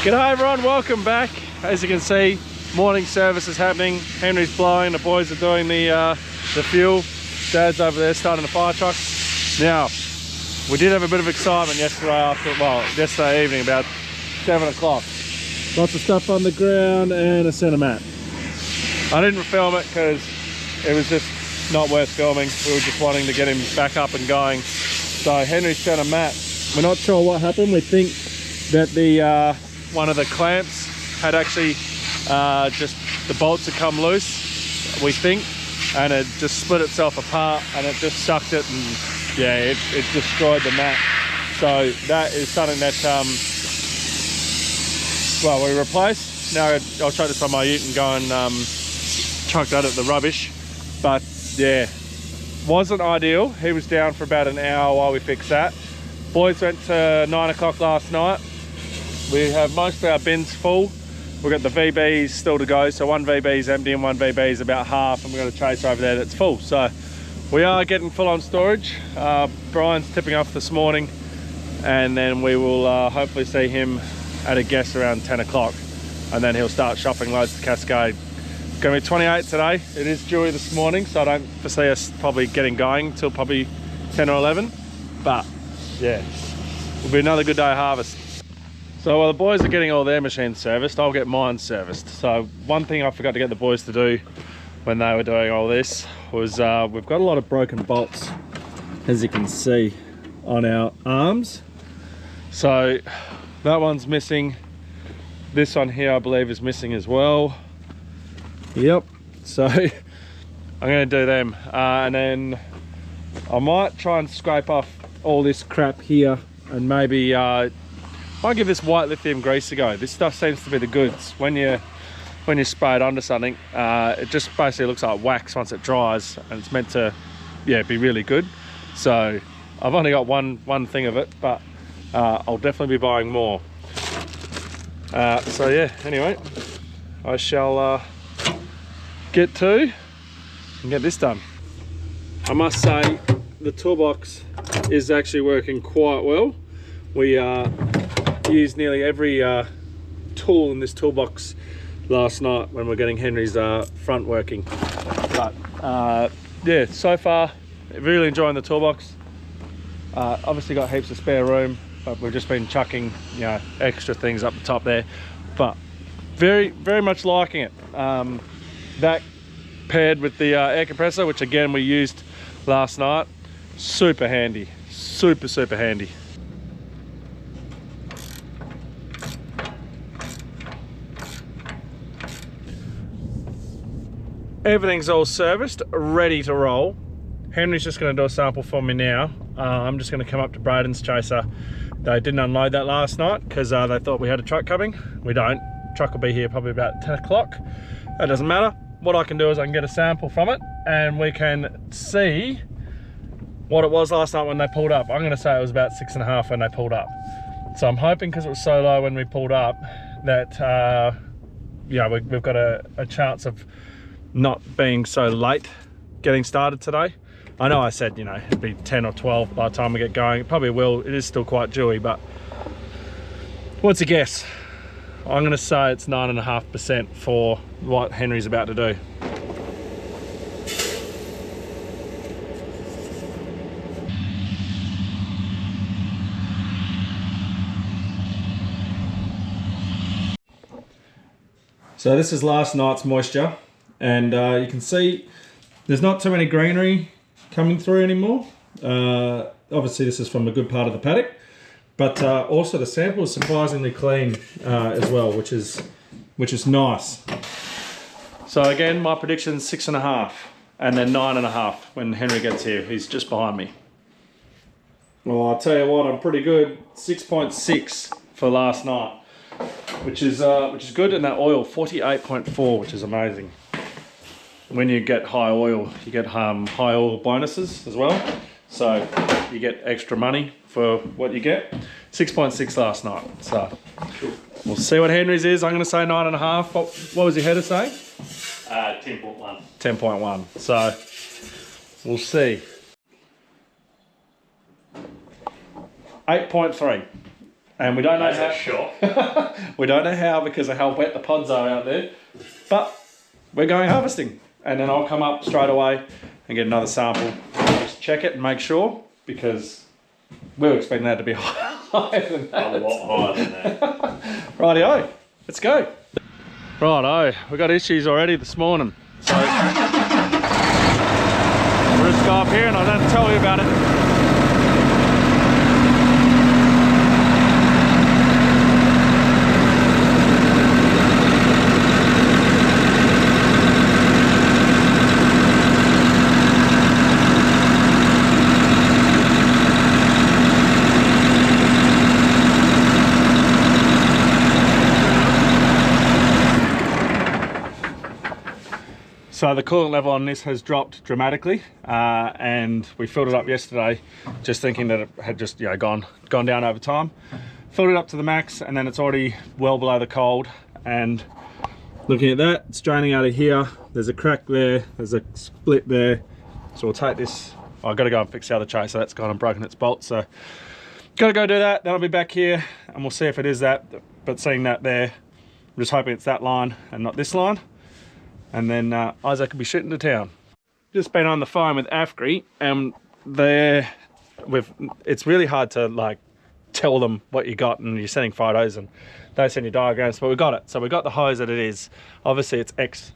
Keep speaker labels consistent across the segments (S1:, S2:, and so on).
S1: G'day everyone, welcome back. As you can see, morning service is happening. Henry's blowing, the boys are doing the fuel. Dad's over there starting the fire truck. Now, we did have a bit of excitement yesterday evening about 7 o'clock. Lots of stuff on the ground and a centre mat. I didn't film it because it was just not worth filming. We were just wanting to get him back up and going. So Henry's centre mat, we're not sure what happened. We think that the one of the clamps had actually just the bolts had come loose, we think, and it just split itself apart and it just sucked it, and yeah, it destroyed the mat. So that is something that well, we replaced. Now I'll show this on my ute and go and chuck that at the rubbish. But yeah, wasn't ideal. He was down for about an hour while we fixed that. Boys went to 9 o'clock last night. We have most of our bins full. We've got the VBs still to go, so one VB is empty and one VB is about half, and we've got a tracer over there that's full. So we are getting full on storage. Brian's tipping off this morning, and then we will hopefully see him at a guess around 10 o'clock, and then he'll start shopping loads to Cascade. It's going to be 28 today. It is dewy this morning, so I don't foresee us probably getting going till probably 10 or 11, but yeah, it'll be another good day of harvest. So while the boys are getting all their machines serviced, I'll get mine serviced. So one thing I forgot to get the boys to do when they were doing all this was we've got a lot of broken bolts, as you can see, on our arms. So that one's missing. This one here I believe is missing as well. Yep, so I'm going to do them, and then I might try and scrape off all this crap here, and maybe I'll give this white lithium grease a go. This stuff seems to be the goods. When you spray it onto something, it just basically looks like wax once it dries, and it's meant to, yeah, be really good. So I've only got one thing of it, but I'll definitely be buying more. So yeah, anyway, I shall get to and get this done. I must say the toolbox is actually working quite well. We used nearly every tool in this toolbox last night when we're getting Henry's front working. But yeah, so far really enjoying the toolbox. Obviously got heaps of spare room, but we've just been chucking, you know, extra things up the top there. But very much liking it. That paired with the air compressor, which again we used last night, super handy, super handy. Everything's all serviced, ready to roll. Henry's just going to do a sample for me now. I'm just going to come up to Braden's chaser. They didn't unload that last night because they thought we had a truck coming. We don't. Truck will be here probably about 10 o'clock. That doesn't matter. What I can do is I can get a sample from it, and we can see what it was last night when they pulled up. I'm going to say it was about 6.5 when they pulled up. So I'm hoping, because it was so low when we pulled up, that yeah, we've got a chance of not being so late getting started today. I know I said, you know, it'd be 10 or 12 by the time we get going. It probably will. It is still quite dewy, but what's a guess? I'm going to say it's 9.5% for what Henry's about to do. So this is last night's moisture, and you can see there's not too many greenery coming through anymore. Obviously this is from a good part of the paddock, but also the sample is surprisingly clean as well, which is nice. So again, my prediction is 6.5, and then 9.5 when Henry gets here. He's just behind me. Well, I'll tell you what, I'm pretty good. 6.6 for last night, which is good. And that oil, 48.4, which is amazing. When you get high oil, you get high oil bonuses as well, so you get extra money for what you get. 6.6 last night, so we'll see what Henry's is. I'm going to say 9.5. What was your header saying?
S2: 10.1.
S1: 10.1. So we'll see. 8.3. And we don't know
S2: That's a shock.
S1: we don't know how because of how wet the pods are out there. But we're going harvesting. And then I'll come up straight away and get another sample. Just check it and make sure, because we were expecting that to be higher than that.
S2: A lot higher than that.
S1: Rightio, let's go. Righto, we got issues already this morning. So we'll just go up here and I don't tell you about it. So the coolant level on this has dropped dramatically, and we filled it up yesterday, just thinking that it had just gone down over time. Filled it up to the max, and then it's already well below the cold. And looking at that, it's draining out of here. There's a crack there. There's a split there. So we'll take this. I've got to go and fix the other chase, so that's gone and broken its bolt. So got to go do that. Then I'll be back here, and we'll see if it is that. But seeing that there, I'm just hoping it's that line and not this line. And then Isaac will be shooting to town. Just been on the phone with AFGRI, and it's really hard to like tell them what you got, and you're sending photos and they send you diagrams, but we got it. So we got the hose that it is. Obviously it's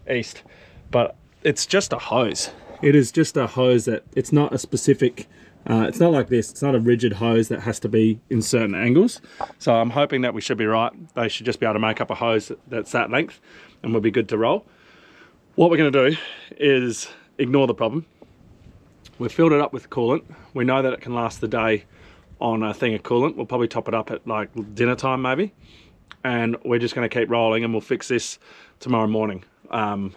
S1: east, but it's just a hose. It is just a hose that it's not a specific, it's not like this. It's not a rigid hose that has to be in certain angles. So I'm hoping that we should be right. They should just be able to make up a hose that's that length and we'll be good to roll. What we're going to do is ignore the problem. We've filled it up with coolant. We know that it can last the day on a thing of coolant. We'll probably top it up at like dinner time maybe. And we're just going to keep rolling, and we'll fix this tomorrow morning. And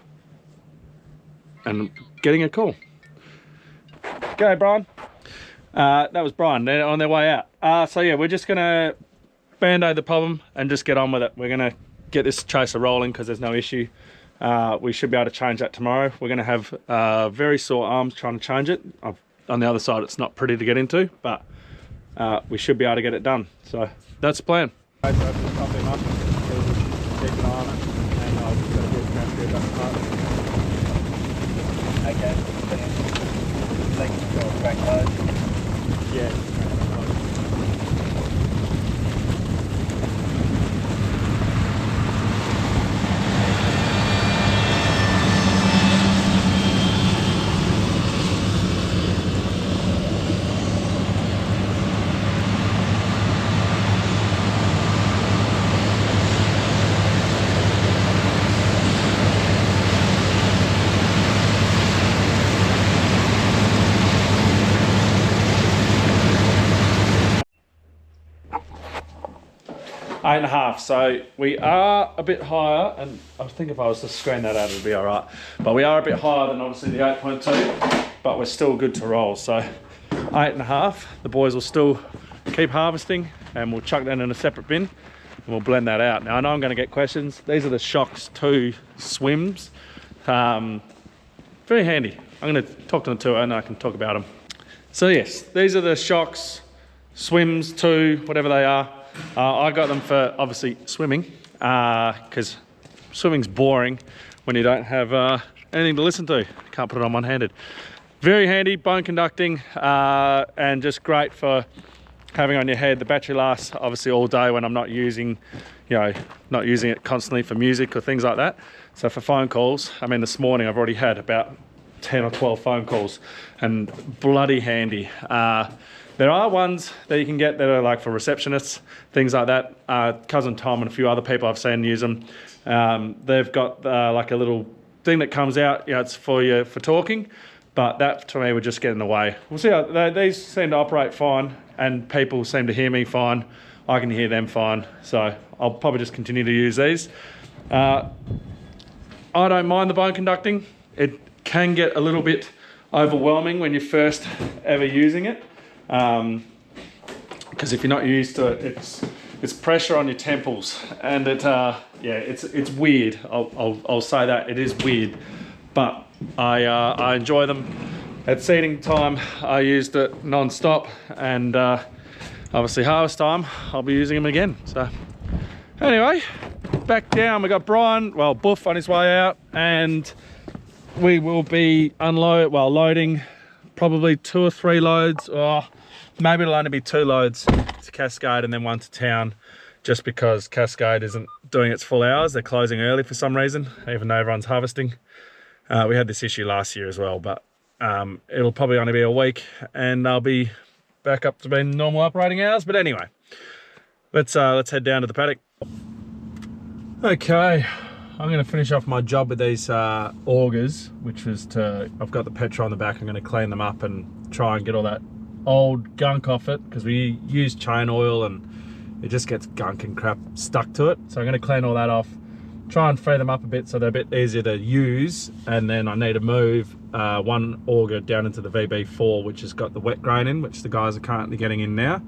S1: getting a call. Go, Brian. That was Brian. They're on their way out. So yeah, we're just going to band-aid the problem and just get on with it. We're going to get this chaser rolling because there's no issue. We should be able to change that tomorrow. We're going to have very sore arms trying to change it. On the other side, it's not pretty to get into, but we should be able to get it done. So that's the plan. Yeah. 8.5, so we are a bit higher, and I think if I was to screen that out, it'd be all right. But we are a bit higher than obviously the 8.2, but we're still good to roll. So 8.5, the boys will still keep harvesting, and we'll chuck that in a separate bin, and we'll blend that out. Now I know I'm gonna get questions. These are the Shocks 2 swims. Very handy. I'm gonna talk to them too, and I can talk about them. So yes, these are the Shocks Swims 2, whatever they are. I got them for obviously swimming, because swimming's boring when you don't have anything to listen to. Can't put it on one-handed. Very handy, bone conducting, and just great for having on your head. The battery lasts obviously all day when I'm not using, not using it constantly for music or things like that. So for phone calls, I mean, this morning I've already had about 10 or 12 phone calls, and bloody handy. There are ones that you can get that are like for receptionists, things like that. Cousin Tom and a few other people I've seen use them. They've got like a little thing that comes out, it's for you for talking, but that to me would just get in the way. We'll see how these seem to operate fine, and people seem to hear me fine. I can hear them fine, so I'll probably just continue to use these. I don't mind the bone conducting. It can get a little bit overwhelming when you're first ever using it. Because if you're not used to it, it's pressure on your temples, and it's weird. I'll say that it is weird, but I enjoy them. At seeding time, I used it non-stop, and I obviously harvest time, I'll be using them again. So anyway, back down, we got Brian, well, Buff on his way out, and we will be loading probably 2 or 3 loads, or maybe it'll only be 2 loads to Cascade and then 1 to town, just because Cascade isn't doing its full hours. They're closing early for some reason, even though everyone's harvesting. We had this issue last year as well, but it'll probably only be a week and I'll be back up to being normal operating hours. But anyway, let's head down to the paddock. Okay, I'm going to finish off my job with these augers, which was I've got the petrol on the back. I'm going to clean them up and try and get all that old gunk off it, because we use chain oil and it just gets gunk and crap stuck to it. So I'm going to clean all that off, try and free them up a bit so they're a bit easier to use, and then I need to move one auger down into the VB4, which has got the wet grain in, which the guys are currently getting in now.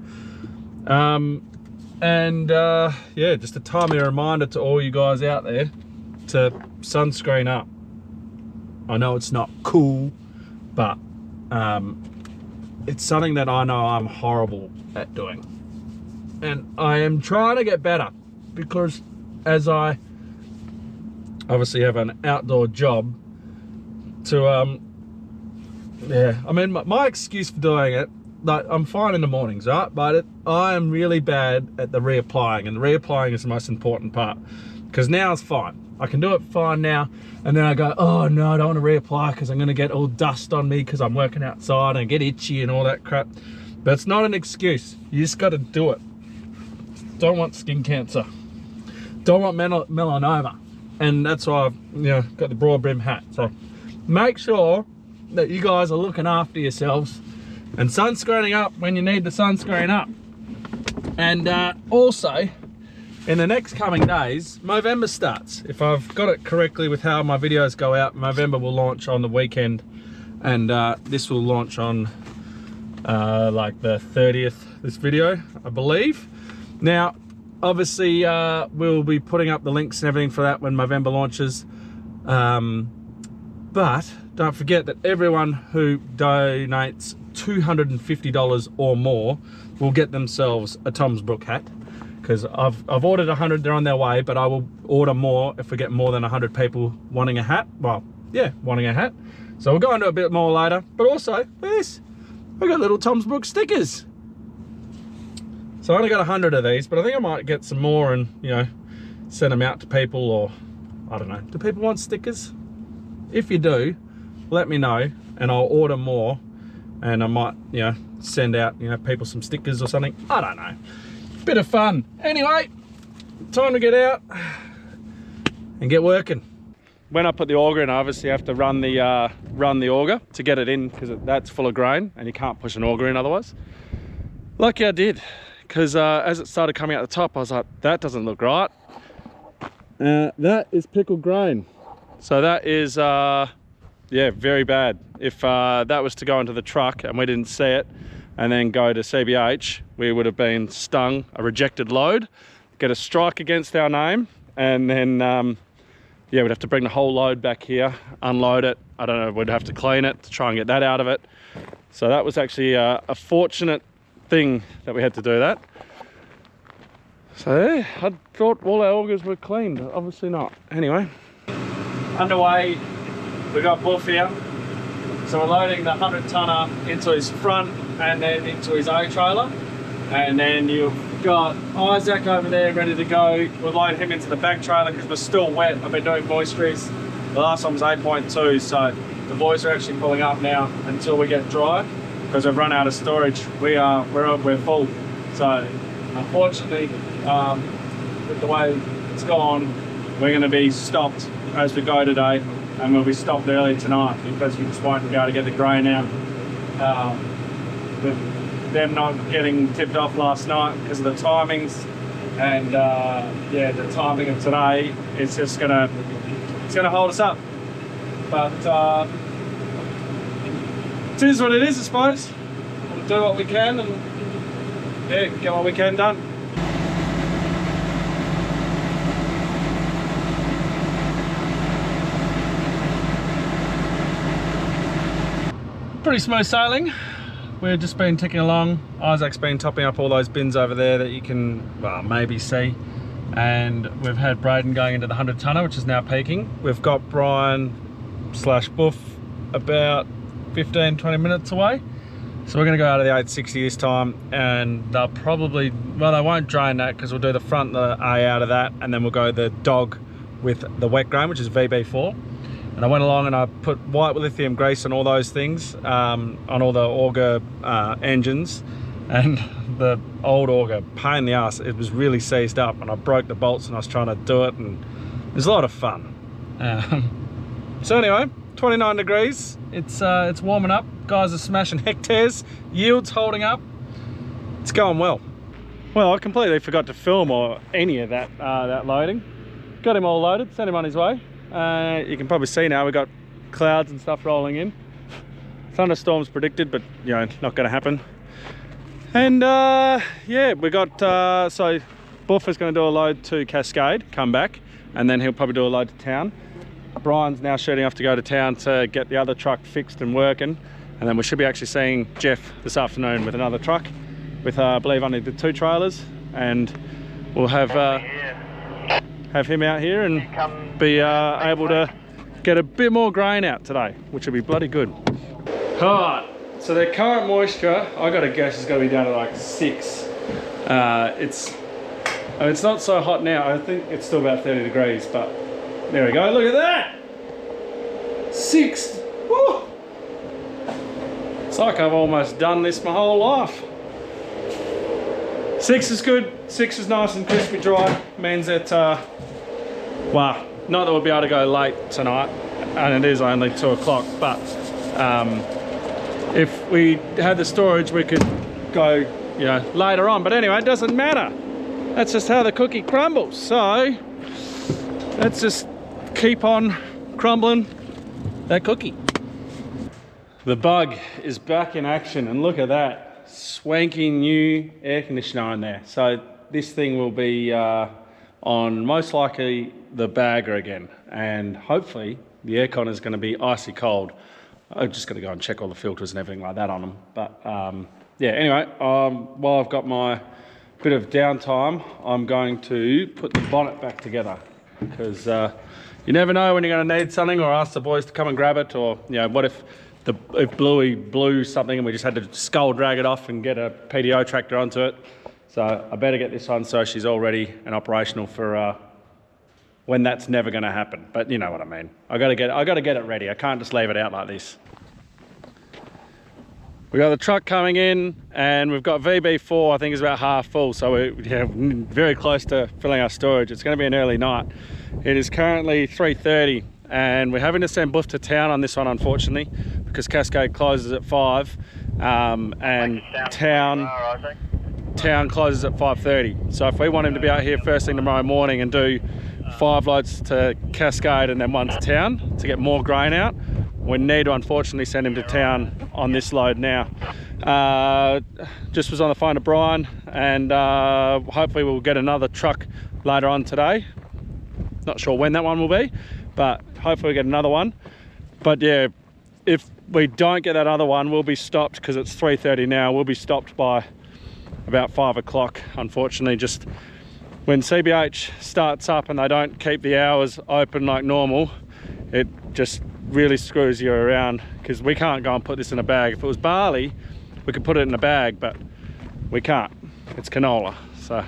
S1: Yeah, just a timely reminder to all you guys out there to sunscreen up. I know it's not cool, but it's something that I know I'm horrible at doing, and I am trying to get better, because as I obviously have an outdoor job to yeah, I mean, my excuse for doing it, like, I'm fine in the mornings, right, but I am really bad at the reapplying, and reapplying is the most important part, because now it's fine. I can do it fine now, and then I go, oh no, I don't want to reapply because I'm going to get all dust on me because I'm working outside and get itchy and all that crap. But it's not an excuse. You just got to do it. Don't want skin cancer. Don't want melanoma. And that's why I've got the broad brim hat. So make sure that you guys are looking after yourselves and sunscreening up when you need to sunscreen up. And also, in the next coming days, Movember starts. If I've got it correctly with how my videos go out, Movember will launch on the weekend, and this will launch on like the 30th, this video, I believe. Now, obviously, we'll be putting up the links and everything for that when Movember launches. But don't forget that everyone who donates $250 or more will get themselves a Tom's Brook hat. Because I've ordered 100, they're on their way, but I will order more if we get more than 100 people wanting a hat. Well, yeah, wanting a hat. So we'll go into a bit more later. But also, this, we got little Tom's Brook stickers. So I only got 100 of these, but I think I might get some more and, send them out to people, or, I don't know. Do people want stickers? If you do, let me know, and I'll order more, and I might, send out, people some stickers or something. I don't know. Bit of fun. Anyway, time to get out and get working. When I put the auger in, I obviously have to run the auger to get it in, because that's full of grain and you can't push an auger in otherwise. Lucky I did, because as it started coming out the top, I was like, that doesn't look right. That is pickled grain. So that is, yeah, very bad. If that was to go into the truck and we didn't see it, and then go to CBH, we would have been stung, a rejected load, get a strike against our name, and then, yeah, we'd have to bring the whole load back here, unload it. I don't know, we'd have to clean it to try and get that out of it. So that was actually a fortunate thing that we had to do that. So yeah, I thought all our augers were clean, but obviously not. Anyway, underway, we got Buff here. So we're loading the 100-tonner into his front and then into his A-trailer. And then you've got Isaac over there ready to go. We'll load him into the back trailer because we're still wet. I've been doing moisturies. The last one was 8.2, so the boys are actually pulling up now until we get dry, because we've run out of storage. We're full. So unfortunately, with the way it's gone, we're going to be stopped as we go today, and we'll be stopped early tonight because we just won't be able to get the grain out. With them not getting tipped off last night because of the timings, and yeah, the timing of today is just gonna hold us up. But it is what it is, I suppose. We'll do what we can and yeah, get what we can done. Pretty smooth sailing. we've just been ticking along. Isaac's been topping up all those bins over there that you can, well, maybe see. And we've had Braden going into the 100 tonner, which is now peaking. We've got Brian / Buff about 15-20 minutes away. So we're gonna go out of the 860 this time, and they'll probably, well, they won't drain that because we'll do the front, the A out of that, and then we'll go the dog with the wet grain, which is VB4. And I went along and I put white lithium grease on all those things, on all the auger engines, and the old auger, pain in the ass, it was really seized up, and I broke the bolts and I was trying to do it, and it was a lot of fun. So anyway, 29 degrees, it's warming up. Guys are smashing hectares, yields holding up. It's going well. Well, I completely forgot to film or any of that that loading. Got him all loaded, sent him on his way. You can probably see now we've got clouds and stuff rolling in. Thunderstorms predicted, but you know, not going to happen. And yeah, we got so Buff is going to do a load to Cascade, come back, and then he'll probably do a load to town. Brian's now shooting off to go to town to get the other truck fixed and working, and then we should be actually seeing Jeff this afternoon with another truck with I believe only the 2 trailers, and we'll have him out here and be able to get a bit more grain out today, which will be bloody good. Alright, so the current moisture, I gotta guess, is gonna be down to like 6. It's not so hot now. I think it's still about 30 degrees, but there we go, look at that! 6! Woo! It's like I've almost done this my whole life. 6 is good, 6 is nice and crispy dry. Means that, well, not that we'll be able to go late tonight, and it is only 2 o'clock, but if we had the storage, we could go, you know, later on. But anyway, it doesn't matter. That's just how the cookie crumbles. So let's just keep on crumbling that cookie. The Bug is back in action, and look at that swanky new air conditioner on there. So this thing will be on most likely the bagger again, and hopefully the aircon is going to be icy cold. I'm just going to go and check all the filters and everything like that on them. But yeah, anyway, while I've got my bit of downtime, I'm going to put the bonnet back together, because you never know when you're going to need something, or ask the boys to come and grab it, or you know, what if Bluey blew something and we just had to skull drag it off and get a PTO tractor onto it. So I better get this on so she's all ready and operational for when that's never going to happen. But you know what I mean. I got to get it ready. I can't just leave it out like this. We got the truck coming in, and we've got VB4. I think is about half full, so we're very close to filling our storage. It's going to be an early night. It is currently 3:30, and we're having to send Buff to town on this one, unfortunately, because Cascade closes at 5, and town closes at 5:30. So if we want him to be out here first thing tomorrow morning and do 5 loads to Cascade and then 1 to town to get more grain out, we need to unfortunately send him to town on this load now. Just was on the phone to Brian, and hopefully we'll get another truck later on today. Not sure when that one will be, but hopefully we get another one. But yeah, if we don't get that other one, we'll be stopped, because it's 3:30 now. We'll be stopped by about 5 o'clock, unfortunately. Just when CBH starts up and they don't keep the hours open like normal, it just really screws you around, because we can't go and put this in a bag. If it was barley, we could put it in a bag, but we can't. It's canola, so.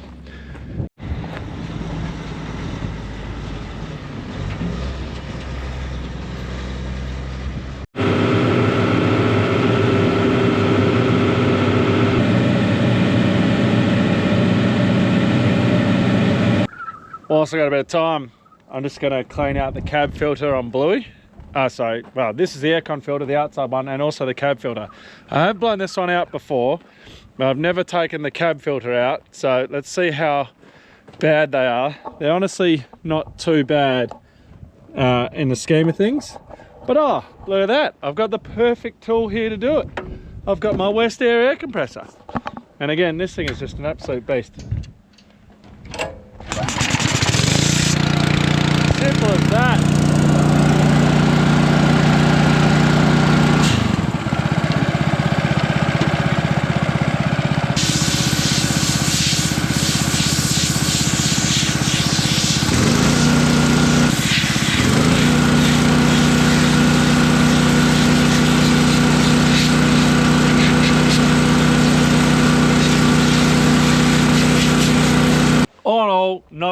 S1: Also got a bit of time. I'm just going to clean out the cab filter on Bluey. Well, this is the aircon filter, the outside one, and also the cab filter. I have blown this one out before, but I've never taken the cab filter out. So let's see how bad they are. They're honestly not too bad in the scheme of things. But oh, look at that. I've got the perfect tool here to do it. I've got my West Air compressor. And again, this thing is just an absolute beast. Simple as that.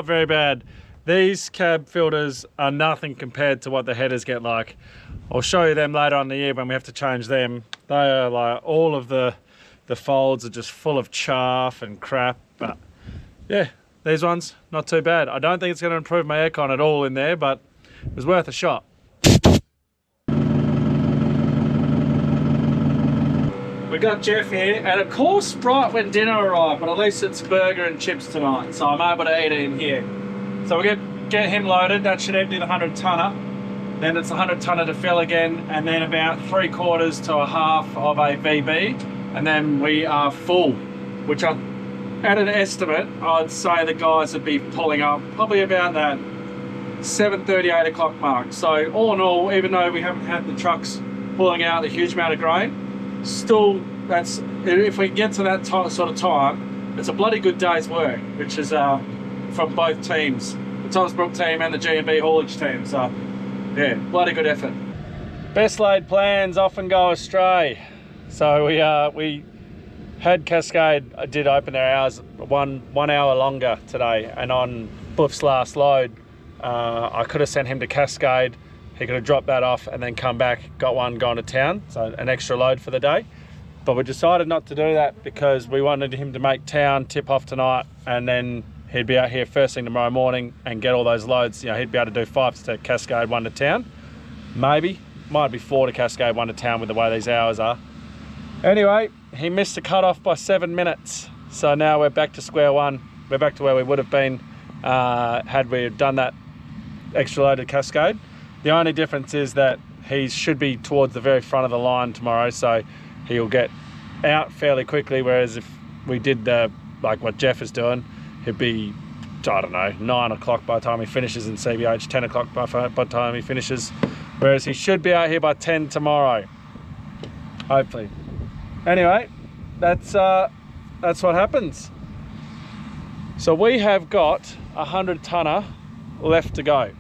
S1: very bad. These cab filters are nothing compared to what the headers get like. I'll show you them later on in the year when we have to change them. They are like, all of the folds are just full of chaff and crap, but yeah, these ones, not too bad. I don't think it's going to improve my aircon at all in there, but it was worth a shot. We got Jeff here, and of course Sprite when dinner arrived, but at least it's burger and chips tonight, so I'm able to eat it in here. So we'll get him loaded. That should empty the 100 tonner. Then it's a 100 tonner to fill again, and then about 3/4 to a half of a VB, and then we are full, which at an estimate, I'd say the guys would be pulling up probably about that 7:30, 8 o'clock mark. So all in all, even though we haven't had the trucks pulling out a huge amount of grain, still, that's, if we get to that sort of time, it's a bloody good day's work, which is from both teams, the Thomas Brook team and the G&B haulage team. So yeah, bloody good effort. Best laid plans often go astray. So we had Cascade did open their hours one hour longer today, and on Buff's last load, I could have sent him to Cascade. He could have dropped that off and then come back, got one, gone to town, so an extra load for the day. But we decided not to do that because we wanted him to make town, tip off tonight, and then he'd be out here first thing tomorrow morning and get all those loads. You know, he'd be able to do 5 to Cascade, 1 to town. Maybe, might be 4 to Cascade, 1 to town with the way these hours are. Anyway, he missed the cutoff by 7 minutes. So now we're back to square one. We're back to where we would have been had we done that extra load at Cascade. The only difference is that he should be towards the very front of the line tomorrow, so he'll get out fairly quickly, whereas if we did like what Jeff is doing, he'd be, I don't know, 9 o'clock by the time he finishes in CBH, 10 o'clock by the time he finishes, whereas he should be out here by 10 tomorrow, hopefully. Anyway, that's what happens. So we have got a 100 tonner left to go,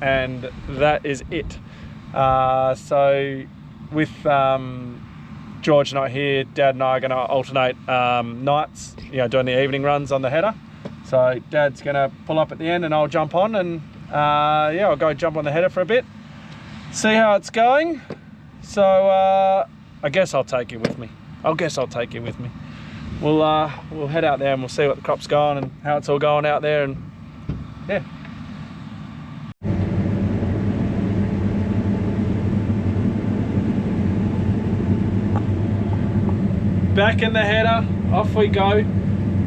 S1: and that is it. So with George not here, Dad and I are going to alternate nights, you know, doing the evening runs on the header. So Dad's going to pull up at the end and I'll jump on, and yeah, I'll go jump on the header for a bit, see how it's going. So I guess I'll take him with me. We'll head out there and we'll see what the crop's going and how it's all going out there, and yeah. Back in the header, off we go.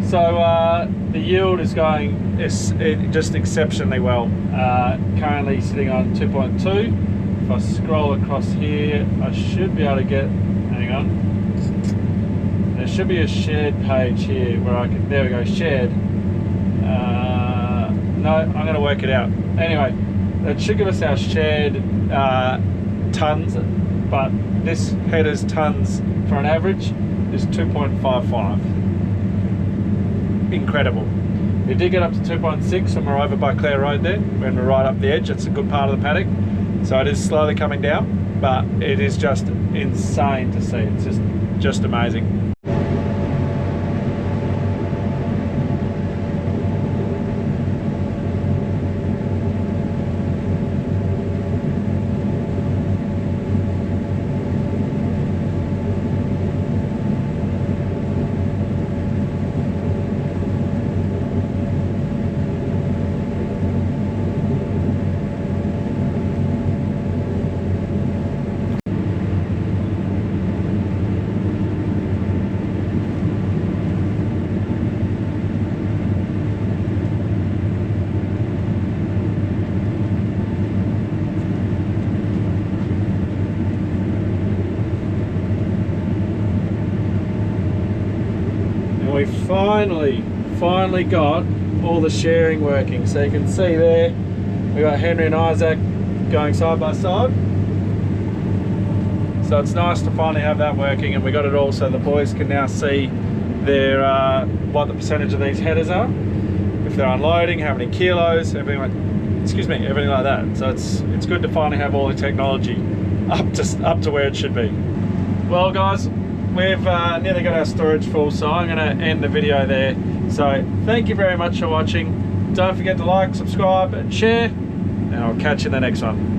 S1: So the yield is going just exceptionally well. Currently sitting on 2.2. If I scroll across here, I should be able to get, hang on. There should be a shared page here where I can, there we go, shared. No, I'm going to work it out. Anyway, that should give us our shared tons, but this header's tons for an average is 2.55. Incredible. We did get up to 2.6 when we're over by Clare Road there, when we're right up the edge. It's a good part of the paddock. So it is slowly coming down, but it is just insane to see. It's just amazing. We finally got all the sharing working. So you can see there, we got Henry and Isaac going side by side. So it's nice to finally have that working, and we got it all so the boys can now see their what the percentage of these headers are, if they're unloading, how many kilos, everything like that. So it's good to finally have all the technology up to where it should be. Well guys, we've nearly got our storage full, so I'm going to end the video there. So thank you very much for watching. Don't forget to like, subscribe, and share. And I'll catch you in the next one.